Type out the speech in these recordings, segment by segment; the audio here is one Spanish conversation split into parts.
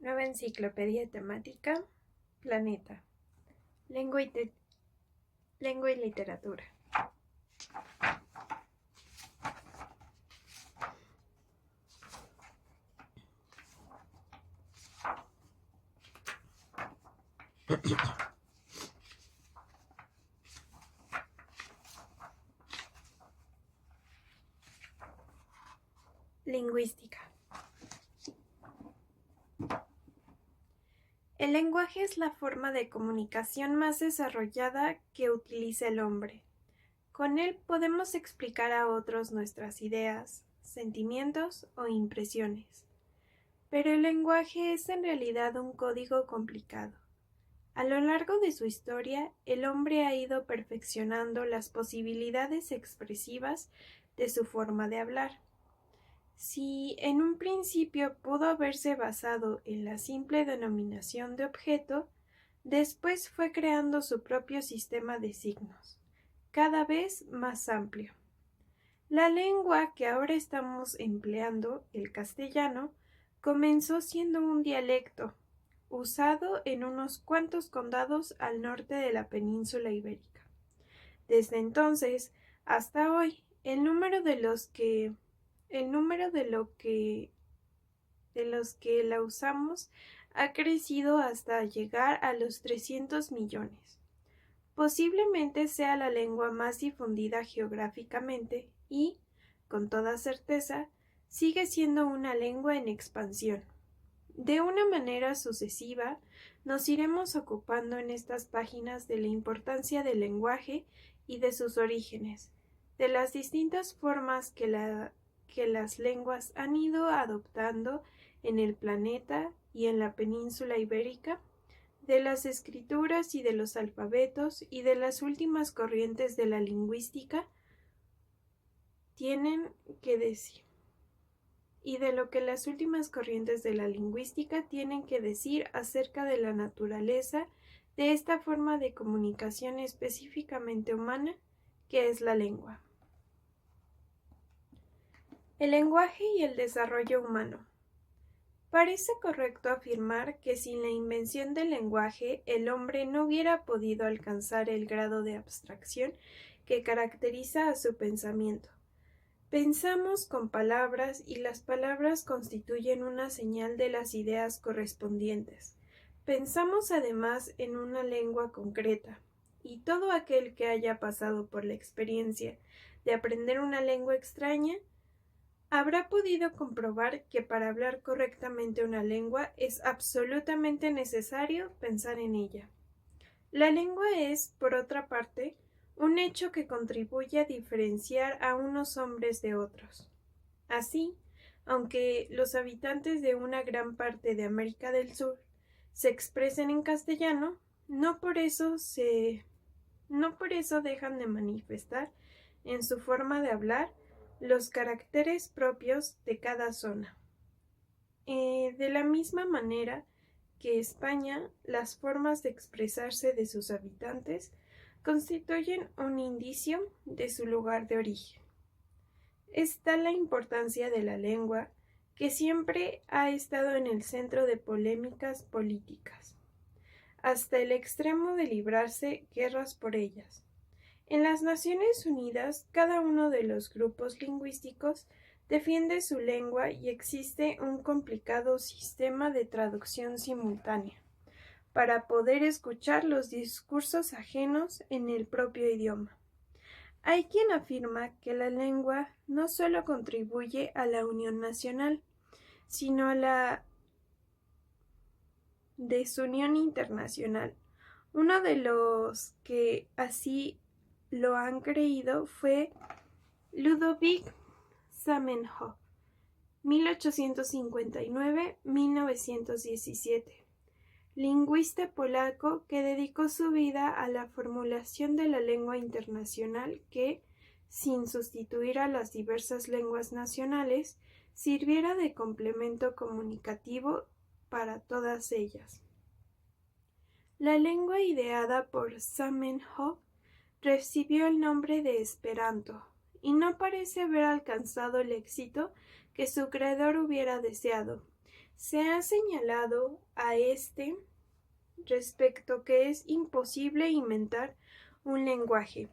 Nueva enciclopedia temática, Planeta, lengua y literatura. Lingüística. El lenguaje es la forma de comunicación más desarrollada que utiliza el hombre. Con él podemos explicar a otros nuestras ideas, sentimientos o impresiones. Pero el lenguaje es en realidad un código complicado. A lo largo de su historia, el hombre ha ido perfeccionando las posibilidades expresivas de su forma de hablar. Si en un principio pudo haberse basado en la simple denominación de objeto, después fue creando su propio sistema de signos, cada vez más amplio. La lengua que ahora estamos empleando, el castellano, comenzó siendo un dialecto, usado en unos cuantos condados al norte de la península ibérica. Desde entonces hasta hoy, el número de los que la usamos ha crecido hasta llegar a los 300 millones. Posiblemente sea la lengua más difundida geográficamente y, con toda certeza, sigue siendo una lengua en expansión. De una manera sucesiva, nos iremos ocupando en estas páginas de la importancia del lenguaje y de sus orígenes, de las distintas formas que las lenguas han ido adoptando en el planeta y en la península ibérica, de las escrituras y de los alfabetos y de las últimas corrientes de la lingüística tienen que decir y de lo que las últimas corrientes de la lingüística tienen que decir acerca de la naturaleza de esta forma de comunicación específicamente humana que es la lengua. El lenguaje y el desarrollo humano. Parece correcto afirmar que sin la invención del lenguaje el hombre no hubiera podido alcanzar el grado de abstracción que caracteriza a su pensamiento. Pensamos con palabras y las palabras constituyen una señal de las ideas correspondientes. Pensamos además en una lengua concreta, y todo aquel que haya pasado por la experiencia de aprender una lengua extraña habrá podido comprobar que para hablar correctamente una lengua es absolutamente necesario pensar en ella. La lengua es, por otra parte, un hecho que contribuye a diferenciar a unos hombres de otros. Así, aunque los habitantes de una gran parte de América del Sur se expresen en castellano, no por eso dejan de manifestar en su forma de hablar los caracteres propios de cada zona. De la misma manera que España, las formas de expresarse de sus habitantes constituyen un indicio de su lugar de origen. Es tal la importancia de la lengua que siempre ha estado en el centro de polémicas políticas, hasta el extremo de librarse guerras por ellas. En las Naciones Unidas, cada uno de los grupos lingüísticos defiende su lengua y existe un complicado sistema de traducción simultánea para poder escuchar los discursos ajenos en el propio idioma. Hay quien afirma que la lengua no solo contribuye a la unión nacional, sino a la desunión internacional. Uno de los que así lo han creído fue Ludwig Zamenhof, 1859-1917, lingüista polaco que dedicó su vida a la formulación de la lengua internacional que, sin sustituir a las diversas lenguas nacionales, sirviera de complemento comunicativo para todas ellas. La lengua ideada por Zamenhof recibió el nombre de Esperanto, y no parece haber alcanzado el éxito que su creador hubiera deseado, Se ha señalado a este respecto que es imposible inventar un lenguaje,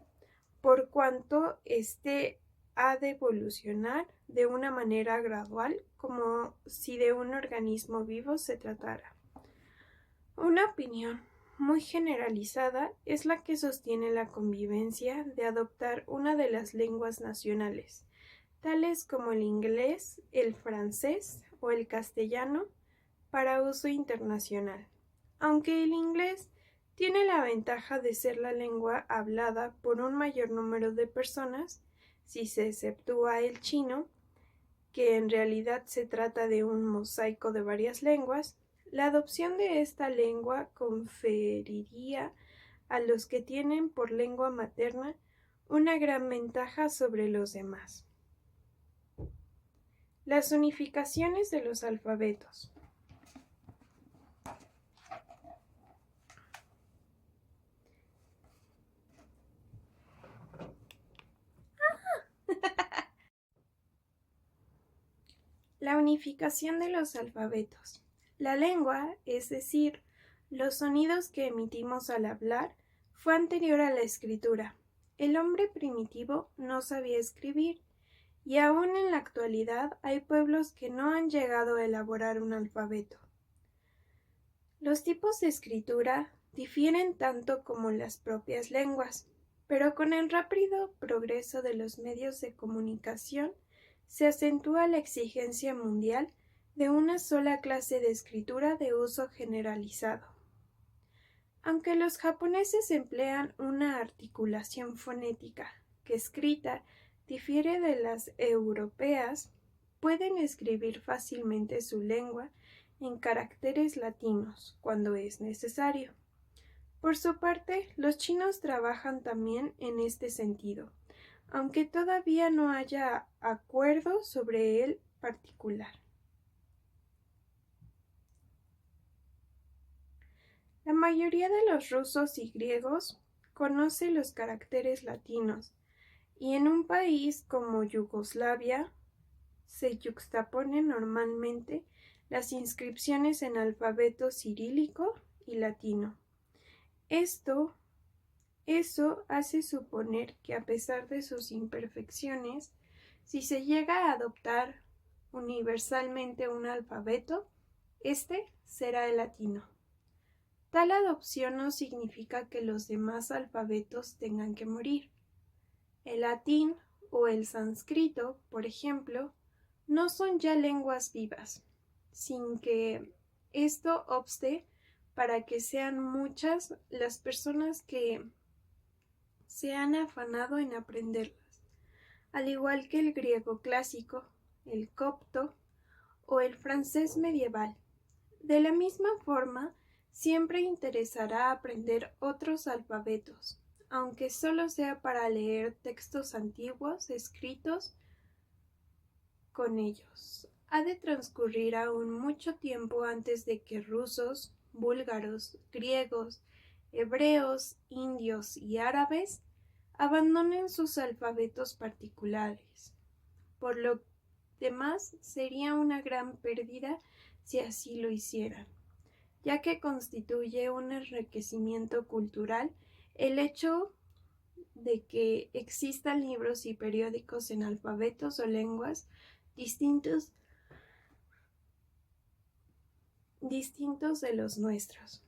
por cuanto éste ha de evolucionar de una manera gradual, como si de un organismo vivo se tratara. Una opinión muy generalizada es la que sostiene la conveniencia de adoptar una de las lenguas nacionales, tales como el inglés, el francés o el castellano, para uso internacional, aunque el inglés tiene la ventaja de ser la lengua hablada por un mayor número de personas, si se exceptúa el chino, que en realidad se trata de un mosaico de varias lenguas. La adopción de esta lengua conferiría a los que tienen por lengua materna una gran ventaja sobre los demás. Las unificaciones de los alfabetos. La unificación de los alfabetos. La lengua, es decir, los sonidos que emitimos al hablar, fue anterior a la escritura. El hombre primitivo no sabía escribir, y aún en la actualidad hay pueblos que no han llegado a elaborar un alfabeto. Los tipos de escritura difieren tanto como las propias lenguas, pero con el rápido progreso de los medios de comunicación se acentúa la exigencia mundial de una sola clase de escritura de uso generalizado. Aunque los japoneses emplean una articulación fonética que escrita difiere de las europeas, pueden escribir fácilmente su lengua en caracteres latinos cuando es necesario. Por su parte, los chinos trabajan también en este sentido, aunque todavía no haya acuerdo sobre el particular. La mayoría de los rusos y griegos conoce los caracteres latinos, y en un país como Yugoslavia se yuxtaponen normalmente las inscripciones en alfabeto cirílico y latino. Eso hace suponer que a pesar de sus imperfecciones, si se llega a adoptar universalmente un alfabeto, este será el latino. Tal adopción no significa que los demás alfabetos tengan que morir. El latín o el sánscrito, por ejemplo, no son ya lenguas vivas, sin que esto obste para que sean muchas las personas que se han afanado en aprenderlas, al igual que el griego clásico, el copto o el francés medieval. De la misma forma, siempre interesará aprender otros alfabetos, aunque solo sea para leer textos antiguos escritos con ellos. Ha de transcurrir aún mucho tiempo antes de que rusos, búlgaros, griegos, hebreos, indios y árabes abandonen sus alfabetos particulares. Por lo demás, sería una gran pérdida si así lo hicieran, ya que constituye un enriquecimiento cultural el hecho de que existan libros y periódicos en alfabetos o lenguas distintos de los nuestros.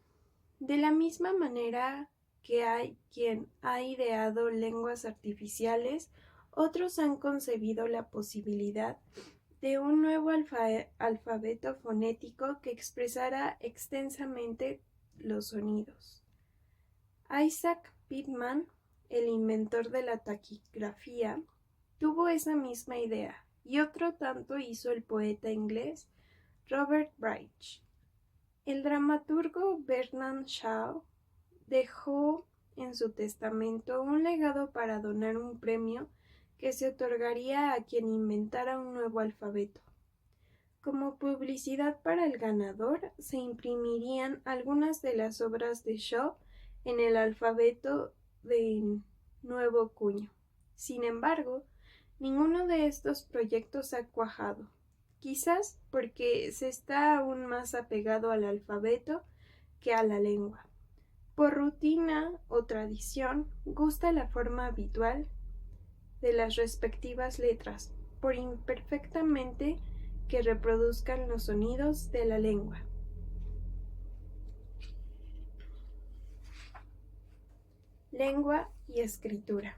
De la misma manera que hay quien ha ideado lenguas artificiales, otros han concebido la posibilidad de un nuevo alfabeto fonético que expresara extensamente los sonidos. Isaac Pitman, el inventor de la taquigrafía, tuvo esa misma idea, y otro tanto hizo el poeta inglés Robert Braich. El dramaturgo Bernard Shaw dejó en su testamento un legado para donar un premio que se otorgaría a quien inventara un nuevo alfabeto. Como publicidad para el ganador, se imprimirían algunas de las obras de Shaw en el alfabeto de nuevo cuño. Sin embargo, ninguno de estos proyectos ha cuajado. quizás porque se está aún más apegado al alfabeto que a la lengua. Por rutina o tradición, gusta la forma habitual de las respectivas letras, por imperfectamente que reproduzcan los sonidos de la lengua. Lengua y escritura.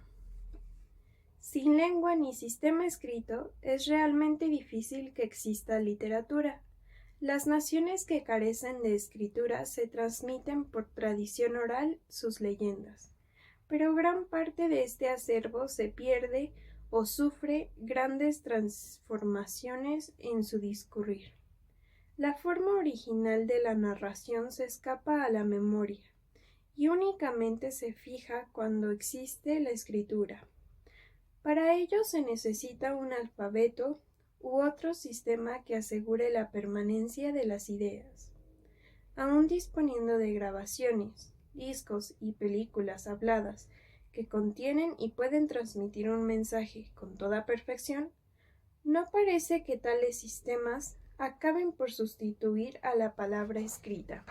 Sin lengua ni sistema escrito, es realmente difícil que exista literatura. Las naciones que carecen de escritura se transmiten por tradición oral sus leyendas, pero gran parte de este acervo se pierde o sufre grandes transformaciones en su discurrir. La forma original de la narración se escapa a la memoria y únicamente se fija cuando existe la escritura. Para ello se necesita un alfabeto u otro sistema que asegure la permanencia de las ideas. Aún disponiendo de grabaciones, discos y películas habladas que contienen y pueden transmitir un mensaje con toda perfección, no parece que tales sistemas acaben por sustituir a la palabra escrita.